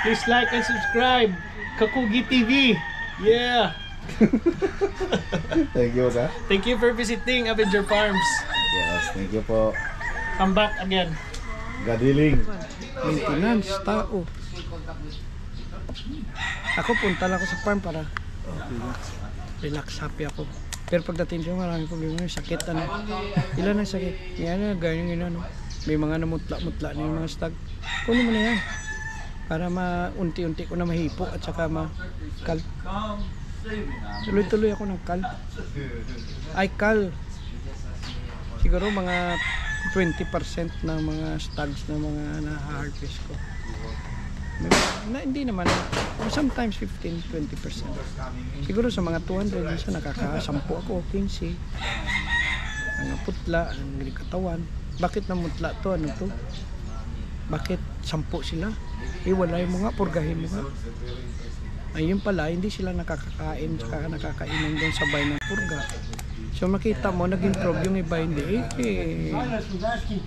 Please like and subscribe. Kakugi TV. Yeah. Thank you, sir. Thank you for visiting Avenger Farms. Yes, thank you po. Come back again. God willing. Maintenance, tao. Ako punta lang ako sa farm para relax, happy ako. Pero pagdating siya, maraming problema yung sakit. Ano? Ilan ang sakit? Yan na, ganyan yun. Ano? May mga namutla-mutla na yung mga stag. Kunin mo na yan. Para unti-unti ko na mahipo at saka makal. Tuloy-tuloy ako ng kal. Ay, kal. Siguro mga 20% ng mga stags na mga na-harvest ko. Hindi naman. Sometimes 15-20%. Siguro sa mga 200, minsan nakaka-10 ako, 15. Ang putla, ang katawan. Bakit namutla to? Ano to? Bakit 10 sila? Iwalay mo nga, purgahin mo nga. Ayun pala, hindi sila nakakakain saka nakakainom doon sabay ng purga. So makita mo, nag-improve yung iba, hindi.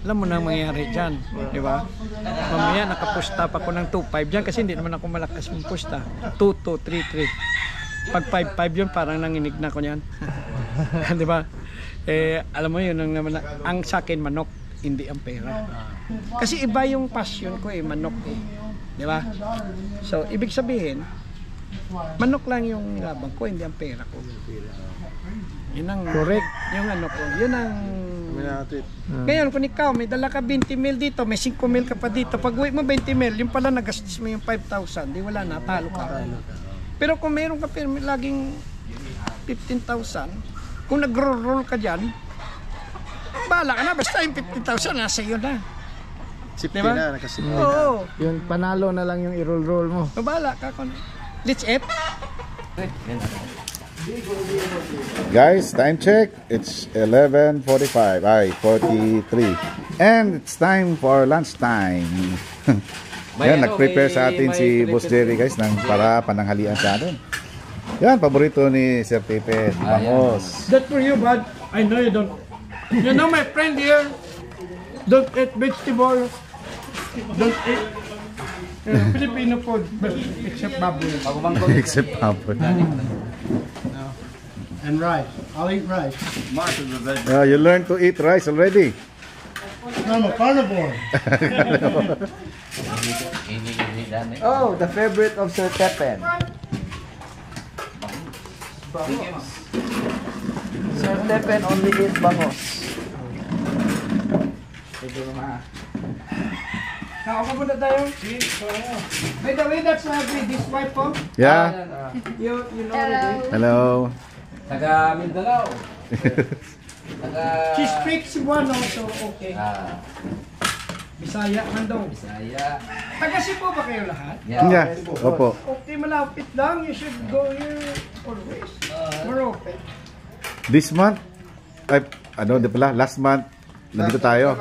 Alam mo na ang mangyayari dyan, di ba? Mamaya nakapusta pa ko ng 2.5 dyan kasi hindi naman ako malakas mong pusta. 2.2, 3.3. Pag 5.5 yun, parang nanginig na ko yan. Di ba? Alam mo yun, ang sa akin manok, hindi ang pera. Kasi iba yung passion ko manok Di ba? So, ibig sabihin, manok lang yung labang ko, hindi ang pera ko. Yun ang correct. Yung ano ko, yun ang ngayon kung ikaw may dala ka 20 mil dito, may 5 mil ka pa dito, pag uwi mo 20 mil, yung pala nagastos mo yung 5,000, di wala na, talo ka. Pero kung meron ka laging 15,000, kung nag-roll ka dyan, bahala ka na, basta yung 15,000 nasa iyo na. Sipin diba? na, nakasipin. Oo. Yung panalo na lang yung i-roll mo. Bahala ka kung let's eat. Guys, time check. It's 11:45. Ay, 43. And it's time for lunch time. Yan, nag-prepare sa atin si Boss Jerry, guys, para pananghalian sa atin. Yan, paborito ni Sir Pepe, bangos. That for you, bud. I know you don't. You know my friend here, don't eat vegetable. Don't eat Filipino food, but except baboy. Except baboy. And rice. I'll eat rice. You learn to eat rice already. I'm a carnivore. Oh, the favorite of Sir Tepen. Sir Tepen only eat bangos. Nakakapunta tayo. By the way, that's this wife po. Yeah. You know already. Hello. Taga Mindanao. She speaks one also, okay. Bisaya man daw. Bisaya. Taga Cebu ba kayo lahat? Yeah. Opo. Okay, malapit lang. You should go here always. Morocco. This month, ay, ano, di pala, last month, nandito tayo.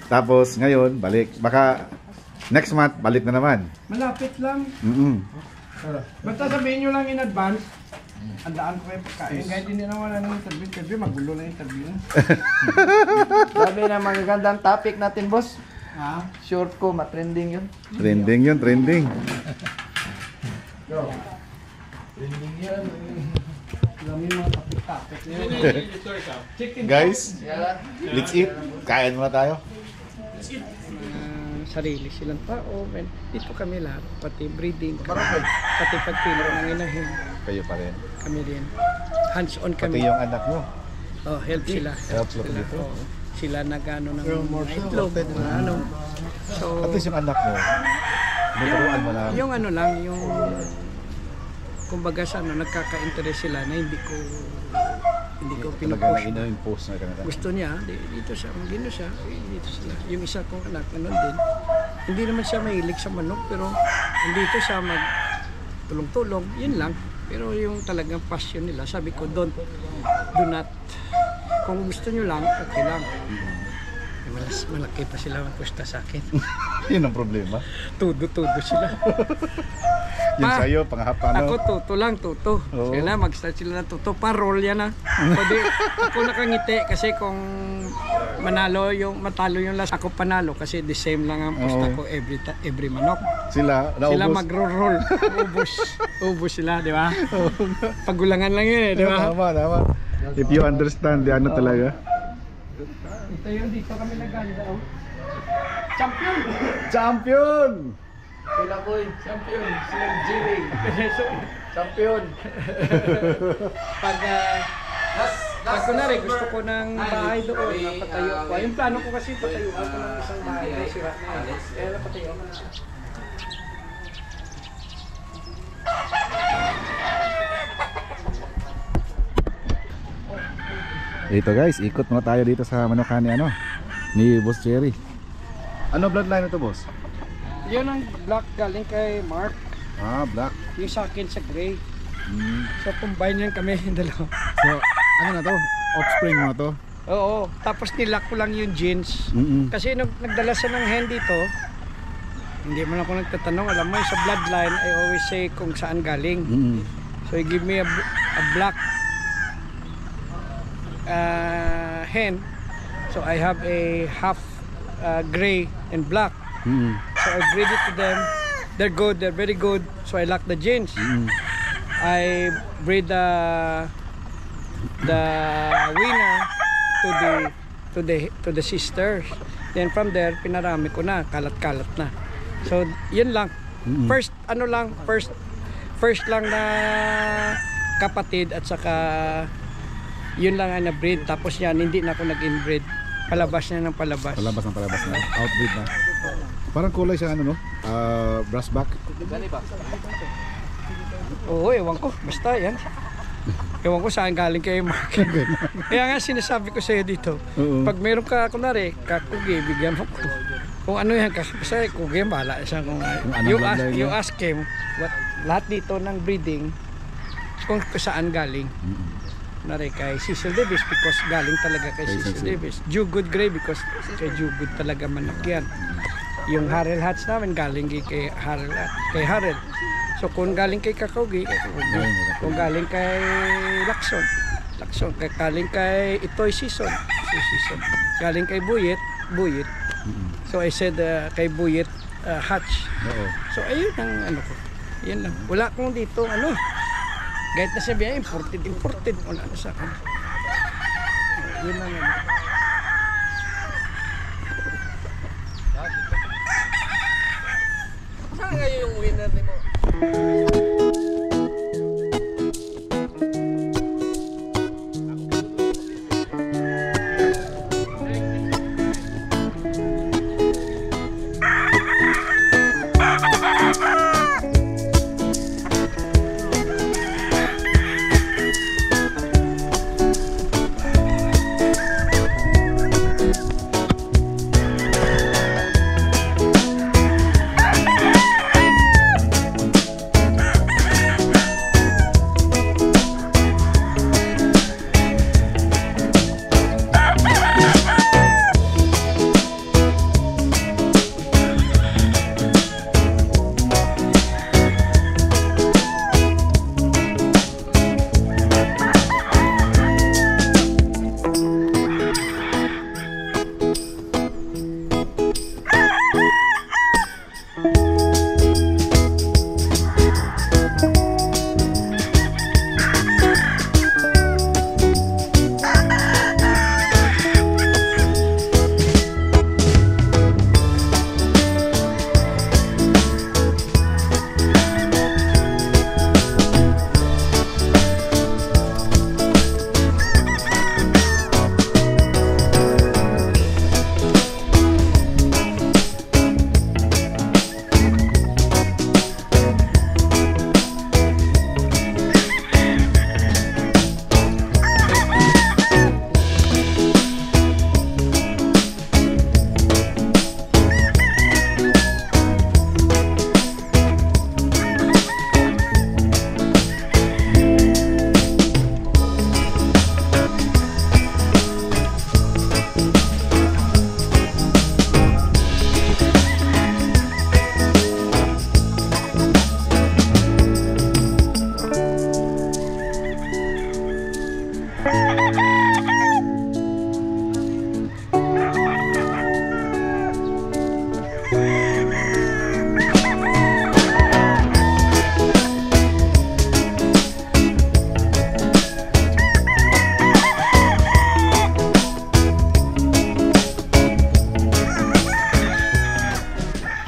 Tapos ngayon, balik. Baka next month, balik na naman. Malapit lang. Basta sabihin nyo lang in advance. Andaan ko kayo pagkain. Kahit hindi naman ang interview, magulo na interview. Sabi na magagandang topic natin, boss. Ha? Sure ko, matrending yun. Trending yun, trending. Trending yan. Alam yung mga topic-topic. Guys, let's eat. Kain muna tayo. Sarili silang tao. Dito kami lahat. Pati breeding. Pati pagpino ng inahin. Kayo pa rin. Kami din. Hands-on kami. Pati yung anak mo. Oh, help sila. Help dito. Oh, sila nag-ano ng itlog. Ano. So, At least yung anak mo, nuturuan mo lang. yung ano lang, yung kumbaga sa ano, nagkaka-interest sila na hindi ko Talaga pinupush. na ina-impose na kanila. Gusto niya, dito siya, dito sila. Yung isa kong anak, ano din. Hindi naman siya mahilig sa manok, pero dito siya mag-tulong-tulong, yun lang. Pero yung talagang passion nila, sabi ko, do not. Kung gusto nyo lang, okay lang. Malaki pa sila magpusta sa akin. Yun ang problema. Tudo sila. Yung Pa, sa'yo, panghapano. Ako tuto lang, tuto. Oo. Sila mag-start sila na tuto. Parol yan ah. Pwede, ako nakangiti kasi kung matalo yung last, ako panalo kasi the same lang ang pusta Oo. ko every manok. Sila, Sila naubos. magro-roll. Ubus sila, di ba? Pagulangan lang yun eh, di ba? Tama. If you understand, di ano talaga. Ito yung dito kami naganda. Oh. Champion! Champion! Sila ko champion. Sila Jimmy. Champion. Pag pag kunwari gusto ko ng bahay doon, napatayo ko. Yung plano ko kasi patayo ako ng isang bahay na sira na yun. Kaya napatayo ako na. Ito guys, ikot muna tayo dito sa manukan ni Boss Jerry. Ano bloodline ito, boss? Yun ang black galing kay Mark. Ah, black. Yung sa akin sa gray. So combine yan kami yung dalawa. So, ano na to? Offspring mo na to? Oo, tapos nilak ko lang yung jeans. Kasi nung nagdala siya ng hen dito, hindi man ako nagtatanong. Alam mo, sa bloodline, I always say kung saan galing. So he give me a black hen. So I have a half gray and black. So I breed it to them. They're good, they're very good. So I lock the genes. I breed the winner to the sisters. Then from there pinarami ko na, kalat-kalat na. So yun lang. First lang na kapatid at saka yun lang ang na-breed. Tapos yan, hindi na ako nag-inbreed. Palabas na ng palabas. Palabas na. Outbreed na. Parang kulay siya brass back. Oo, ewan ko. Basta yan. Ewan ko saan galing kayo Mark. Kaya nga sinasabi ko sa'yo dito. Pag meron ka, kunwari, kakugi, bigyan mo ko. Kung ano yan, kasi kugi, bahala siya. You ask him, lahat dito ng breeding, kung saan galing. Kunwari kay Cecil Davis because galing talaga kay Cecil Davis. Jugud Gray because kay Jugud talaga manok yan. Yung Harrell Hats namin galing kay Harrell. So kung galing kay Kakugi, kung galing kay Lacson, kay galing kay Itoy Season. Galing kay Buyet. So I said kay Buyet Hatch. So ayun ang ko. Yan lang. Wala kong dito kahit na sabihin imported wala na sa akin. Yun lang Saan ngayon yung winner ni mo?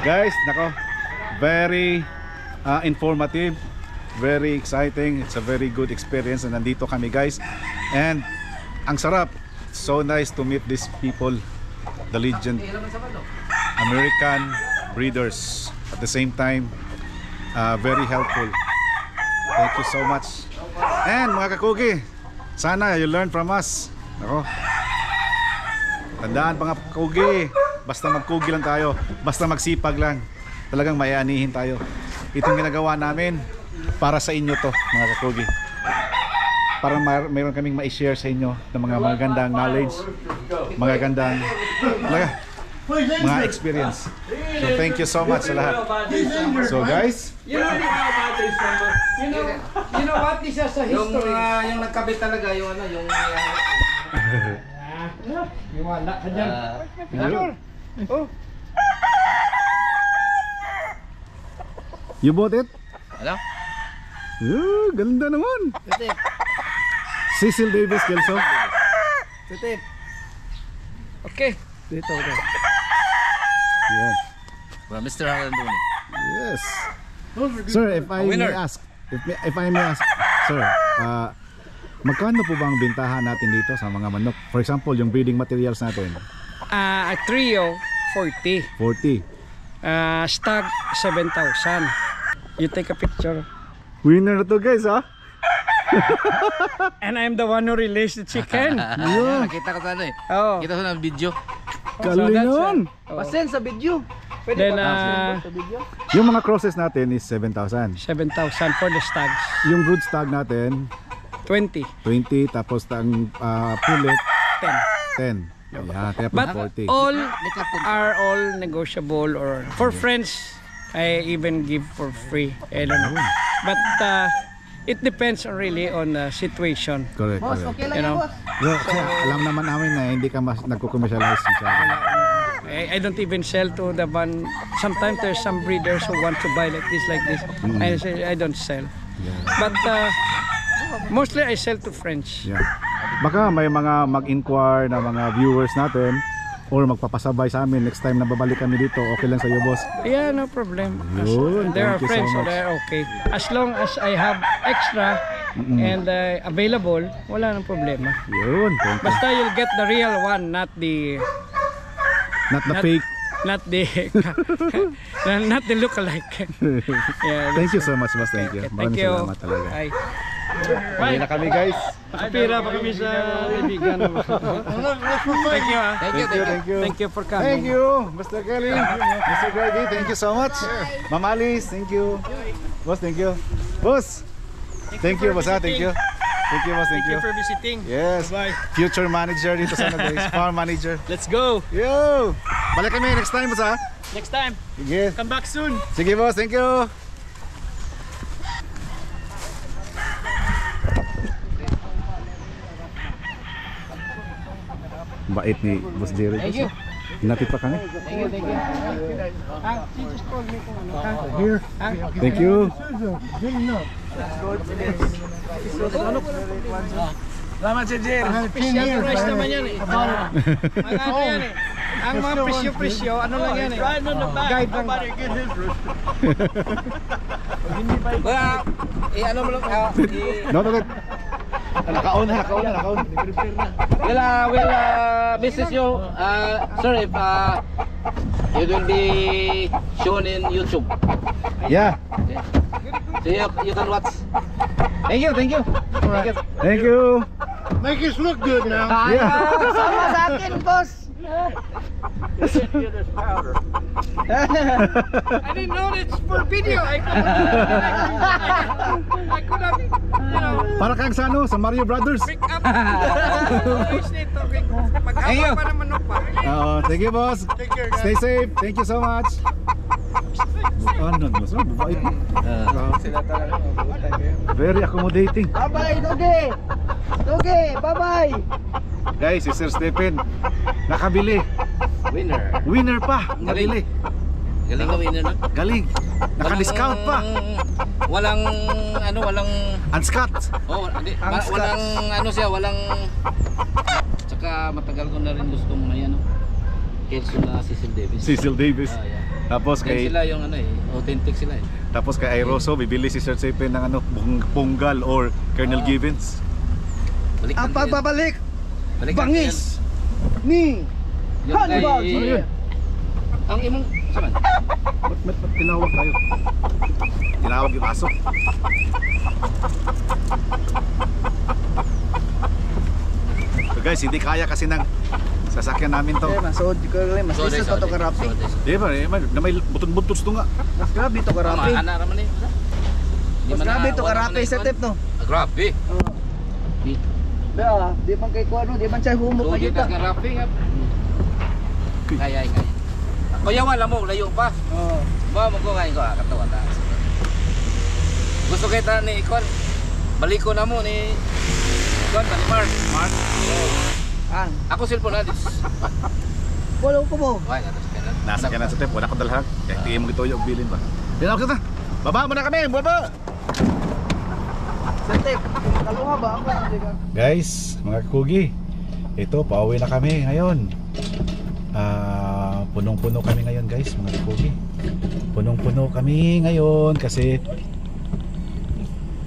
Guys, nako, very informative, very exciting. It's a very good experience and nandito kami guys. And ang sarap. So nice to meet these people, the legend American breeders. At the same time, very helpful. Thank you so much. And mga kakugi, sana you learn from us. Nako, tandaan mga kakugi, basta magkugi lang tayo, basta magsipag lang, talagang mayanihin tayo. Itong ginagawa namin para sa inyo to mga kakugi, para mayroon kaming ma-share sa inyo ng mga magagandang knowledge, magagandang mga experience. So thank you so much sa lahat. So guys, You know what? This is a history. Yung nagkabit talaga, yung ano, yung... Wala ka dyan. Oh. you bought it? Ano? Ganda naman. Tutip. Cecil Davis Kelso. Tutip. Okay. Dito. Yeah. From Mr. Halandoni. Yes. Sir, if I may ask, sir, magkano po ba ang bintahan natin dito sa mga manok? For example, yung breeding materials natin. A trio, 40. 40. Stag, 7,000. You take a picture. Winner na to guys, ha? And I'm the one who released the chicken. Nakita ko sa ano eh. Oh. Kita ko sa video. Galingan! Pasend sa video. Then, Yung mga crosses natin is 7,000. 7,000 for the stags. Yung brood stag natin, 20. 20. Tapos ang pullet, 10. 10. Yeah, kaya But 40. all are all negotiable, or for friends, I even give for free. I don't know. But it depends really on the situation. Correct. You know, Kasi alam naman namin na hindi ka nagko-commercialize masyado. I don't even sell to the one. Sometimes there's some breeders who want to buy like this. I say I don't sell. But mostly I sell to friends. Yeah. Baka may mga mag-inquire na mga viewers natin or magpapasabay sa amin next time na babalik kami dito. Okay lang sa iyo, boss? Yeah, no problem. Yun, There are thank you friends, so so much. they're okay. As long as I have extra and available, wala nang problema. Yun, thank you. Basta you'll get the real one, not the Fake. not the not the look-alike. Yeah, Thank you so much, boss. Thank you. thank Maraming you. salamat talaga. Bye. Bye na kami, guys. Nakapira pa kami sa kaibigan. Thank you, ah. Thank you. Thank you for coming. Thank you, Mr. Kelly, Mr. Grady, thank you so much. Ma'am Alice, thank you. Boss, thank you. Boss, thank you, boss. Thank you. Thank you, boss. Thank you. for visiting. Yes. Bye. Future manager dito sa guys. Farm manager. Let's go. Yo! Balik kami next time, boss, ha? Next time. Sige. Come back soon. Sige, boss. Thank you. Bait ni Boss Jerry. Thank you. Hinatid pa kami. Thank you. She just called me kung ano. Here. Thank you. Salamat si Jer. Special price naman yan eh. Mga ano yan eh. Ang mga presyo-presyo, ano lang yan eh. Guide lang. Ano mo lang, No. Naka-on na. message you, sir, if it will be shown in YouTube. Yeah. So you can watch. Thank you. Thank you. Make us look good now. Sama sa akin, boss. I didn't know it's for video. I could have, you know, Para kang sa ano, sa Mario Brothers. pick up. Mag-awa pa naman pa. Thank you, boss. Stay safe. Thank you so much. Ano, mas mabait. Very accommodating. Bye-bye, Doge, bye-bye. Guys, si Sir Stephen nakabili. Winner pa. Nakabili. Galing ka winner na. Galing. Naka-discount pa. Walang Unscut. walang tsaka matagal ko na rin gustong may Kelso na Cecil Davis. Cecil Davis. Yeah. Tapos Yan kay sila yung ano eh, authentic sila eh. tapos kay Airoso bibili si Sir Sepe ng ano, Punggal or Colonel Givens. Balik Ang pagbabalik, balik bangis ni Yung Hannibal. kay... Ano yun? Ang imong... Saman? Ba't tinawag tayo? Tinawag yung aso. So guys, hindi kaya kasi ng sasakyan namin to. Masod ko rin, mas Sorry, isa pa to sorry. karapi. Sorry. Di ba, na may buton-butos to nga. Mas grabe to karapi. Tama, anak raman eh. Mas grabe to karapi sa tip no. Grabe. Di man kay kuano, di man siya humok So, na yun kita. ang grabe nga. Kaya. Kuya, wala mo, layo pa. Oo. Ba, magkukain ko katawa ta. Gusto kita ni Ikon. Balik ko na mo ni Ikon, ni Mark. Ang, Ako cellphone na. wala ko mo. Why, atas ka na. Nasa kaya sa tip, wala ko dalhan. Kaya tingin mo ito yung bilin ba. Tinawag kita. Baba mo na kami, baba! Sa tip, kaluha ba ako? Guys, mga kugi, ito, pauwi na kami ngayon. Punong-puno kami ngayon guys, mga kugi. Punong-puno kami ngayon kasi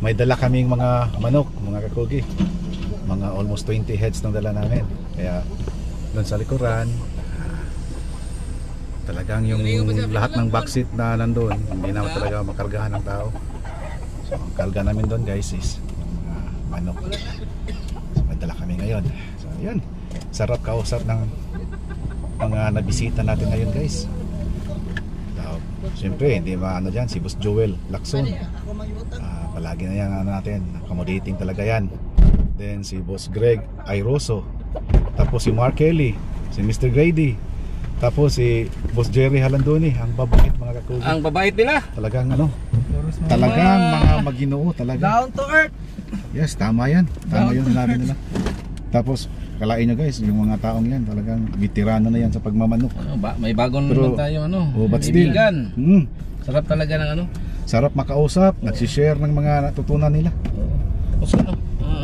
may dala kaming mga manok, mga kakugi. Mga almost 20 heads ng dala namin. Kaya doon sa likuran, talagang yung lahat ng backseat na nandun, hindi na talaga makargahan ng tao. So ang karga namin doon guys is mga manok. So may dala kami ngayon. So yun, sarap kausap ng mga nabisita natin ngayon guys. So, siyempre hindi maano dyan si Boss Joel Lacson. Palagi na yan ano natin, accommodating talaga yan. Then si Boss Greg Airoso. Tapos si Mark Kelly, si Mr. Grady. Tapos si Boss Jerry Halandoni, ang babait mga kakugi. Ang babait nila. Talagang ano, talagang mga maginoo talaga. Down to earth. Yes, tama yan. Tama yung sinabi nila. Tapos kalain nyo guys, yung mga taong yan talagang veterano na yan sa pagmamanok. May bagong Pero, naman tayong ano, but still, kaibigan. Sarap talaga ng ano. sarap makausap, nagsishare ng mga natutunan nila. Tapos ano,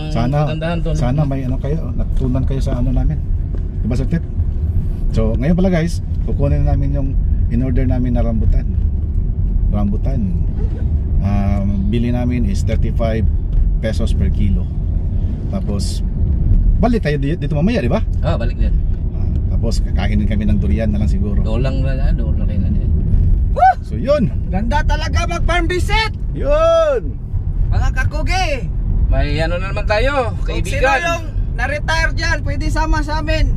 Sana, kagandahan doon. sana may ano kayo, natutunan kayo sa ano namin. Diba Sir Tip? So ngayon pala guys, kukunin namin yung in-order namin na rambutan. Bili namin is 35 pesos per kilo. Tapos balik tayo dito mamaya, di ba? Balik din. Tapos kakainin kami ng durian na lang siguro. Dolang kayo na din. So yun, Ganda talaga mag-farm visit. yun. Mga kakugi. May ano na naman tayo, Kung sino kaibigan. yung na-retire dyan, pwede sama sa amin.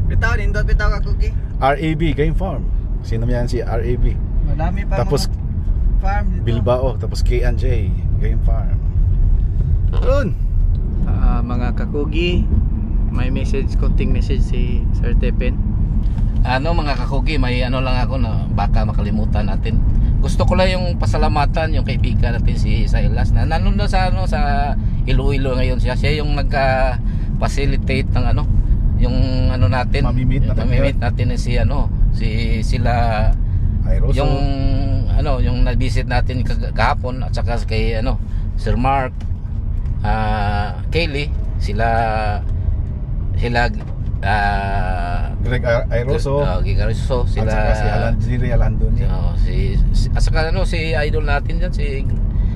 Bitaw, nindot bitaw kakugi. RAB Game Farm. Sino yan si RAB? Madami pa Tapos mga farm dito. Bilbao, tapos K&J Game Farm. Yun. Mga kakugi, may message, konting message si Sir Tepen. Ano mga kakugi, may ano lang ako na baka makalimutan natin. Gusto ko lang yung pasalamatan yung kaibigan natin si Silas na nandun na sa ano sa Iloilo ngayon siya. Siya yung nagka-facilitate ng ano, yung ano natin, Mamimit natin si ano, si sila Airoso. yung ano, yung na-visit natin kahapon at saka kay ano, Sir Mark, Kaylee, sila Greg Airoso. Gigaroso, At saka si Jerry Halandoni. at saka ano, si idol natin dyan, si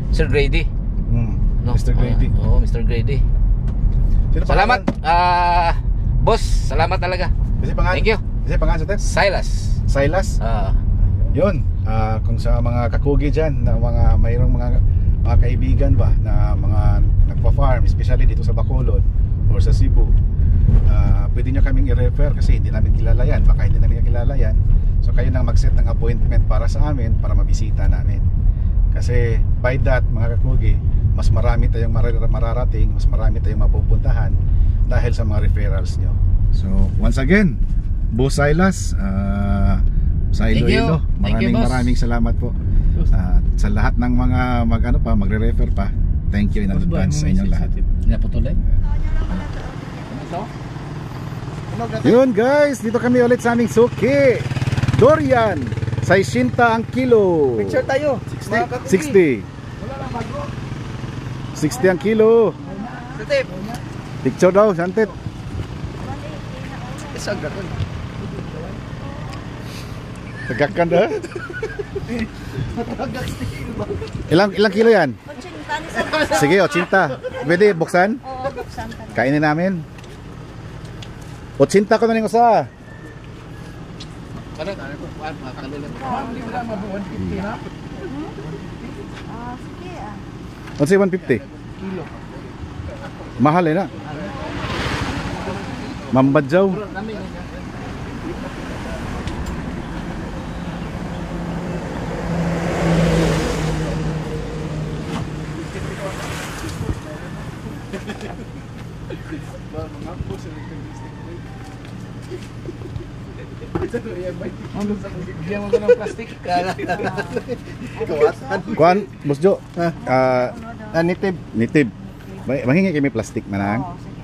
Sir Grady, no? Mr. Grady. Mr. Grady. Sino Salamat, pangalan? boss, salamat talaga. Kasi pangalan. Thank you. Kasi pangalan sa test? Silas. Silas. Yun. Kung sa mga kakugi dyan, na mayroong mga kaibigan ba na mga nagpa-farm, especially dito sa Bacolod or sa Cebu, pwede nyo kaming i-refer kasi hindi namin kilala yan, baka hindi namin kilala yan. So kayo nang mag-set ng appointment para sa amin, para mabisita namin. Kasi by that mga kakugi, mas marami tayong mararating, mas marami tayong mapupuntahan dahil sa mga referrals nyo. So once again, Boss Silas, sa Iloilo, maraming salamat po. Sa lahat ng mga magre-refer pa, thank you in advance sa inyong lahat. Naputulay. Yun guys, dito kami ulit sa aming suki. Durian, 60 ang kilo. Picture tayo. 60 ang kilo. Sir Tep. Picture daw, Santet. Isang gaton. Tagakanda. Ilang kilo yan? 80 Sige, 80. Pwede buksan? Oo, buksan ka na. Kainin namin. 80 ko na rin usa. Ano? Kalulan. Sige ah. Ano siya 150? Mahal eh na. Mambadjaw. Bigyan mo ko ng plastic. Kuan, Bosjo. Nitib. Nitib. Mahingi kami plastic manang. Oo, sige.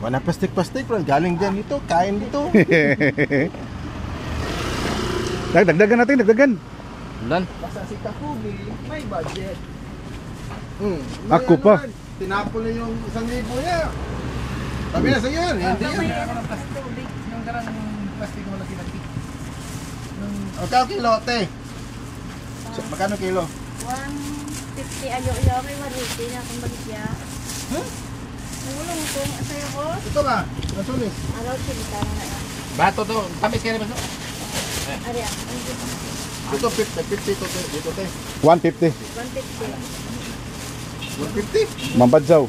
Wala plastic bro. Galing dyan dito. Kain dito. Dagdagan natin, dagdagan. Ulan. Basta si Kakugi, may budget. Ako pa. Tinapon na yung 1,000 niya. Sabi na sa yan. Hindi yan. Yung karang plastic mo laki-laki. O kaya kilo, te. Magkano kilo? 150 ayo may 180 na akong baligya. Nagulong ko sa'yo ko. Ito ba? Nasulis. Araw silita na na yan. Bato to. Tamis ka na ba? Ari ah. Ito 50 to, te. Dito, te. 150. 150. 150. Mambadjaw.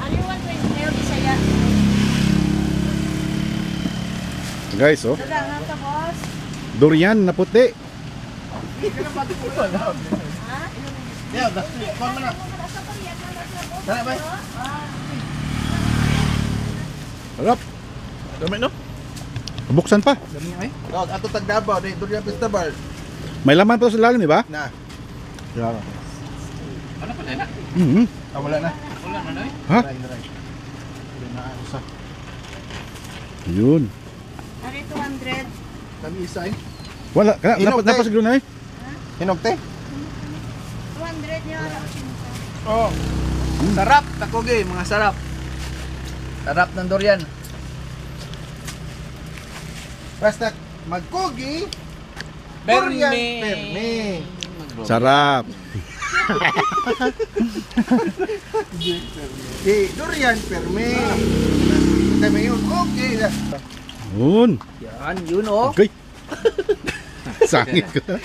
Ari 120 na Bisaya. Guys, oh. Dagangan ka boss. Durian na puti. Ha? Yeah, that's it. Kuha mo na. Dala ba? Harap. Dami no? Buksan pa. Dog, ato tagdabaw. Durian Pista Bar. May laman pa sa lalim, di ba? Na. Ano pa na? Mhm. Wala na. Ulan na na. Ha? Dry. Hindi na ano sa. Yun. Ari 200. Kami isa eh. Wala. Hinog, te. Napasiguro na eh. Hinog, te. 200 niya. Oh. Sarap, Kakugi, mga sarap. Sarap ng durian. Basta magkugi, durian perme. Sarap. Durian perme. Kami yun, okay. Yun. Yan, yun oh. Okay. Sangit ko.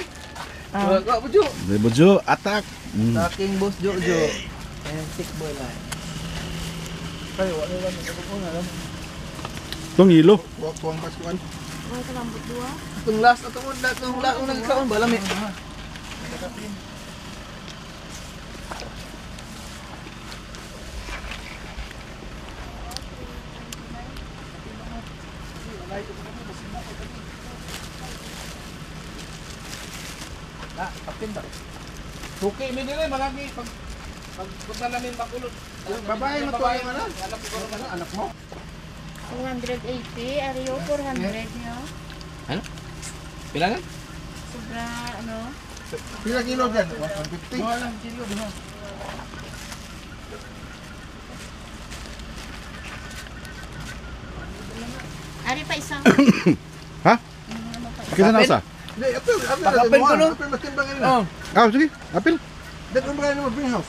Wag mo, Jo. Bojo, atak. Sa aking boss, Jojo. Ayan, sick boy lang. Kaya, wala lang. Itong hilo. Tuwang paskuan. Ay, kalambot dua. Itong last, itong last, unang kaon, balami. Kapin ba? Suki, may nila malagi pag punta namin makulot. Babae mo to yung ano? Anak mo? 280. Ari 400 niya. Ano? Pilangan? Sobra ano. Pila kilo dyan? 150? Walang kilo diba? Ari pa isang. Ha? Kita na usa. Hindi, apil. Pakapin ko, no? Apil, matimbang yun. Oh, Ah, sige. Apil. Dito mo kaya naman greenhouse.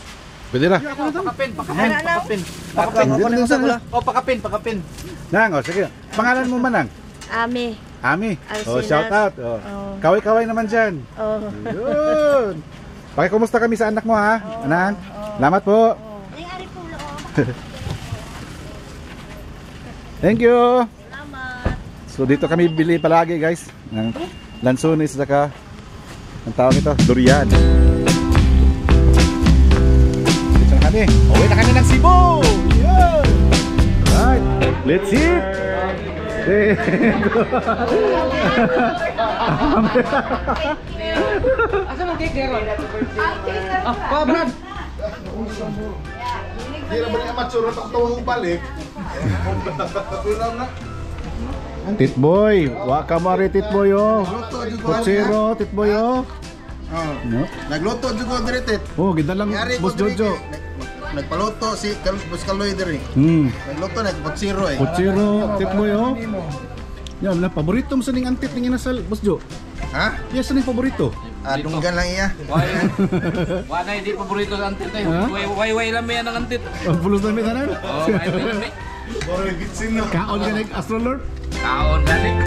Pwede na. pakapin. Pakapin. Pakapin. Nang, oh, sige. Pangalan mo man, Nang? Ami. Ami. Oh, Alcinas. shout out. Oh. Oh. Kaway-kaway naman dyan. Oh. Yun. Pakikumusta kami sa anak mo, ha? Anang? Salamat po. Ay, ari pulo oh. Thank you. Salamat. So dito kami bili palagi, guys, ng lansones saka ang tawag ito, durian. Dito na kami. Uwi na kami ng Cebu. Yun. Right. Let's eat. Asa mo cake Deron? Pa Brad. Hindi na ba niya matsura ito kung balik? Titboy, wakamari Titboy, oh. Kutsero Titboy, oh. No? Nagluto dyan ko diritit. Oh, ganda lang Boss Jojo. Nagpaluto si Boss Kaloy diri. Nagluto, nagpatsiro eh. Kutsero Titboy, oh. Yan, na paborito mo sa ning antip ning inasal, Boss Jo. Ha? Yes, ano yung paborito? Dunggan lang iya. Wala hindi paborito sa antit eh. Ha? Way lang may ang antit. Pulos na may tanan? Oh, may lang may. Kaon ka nag-astrolord? Kaon galing.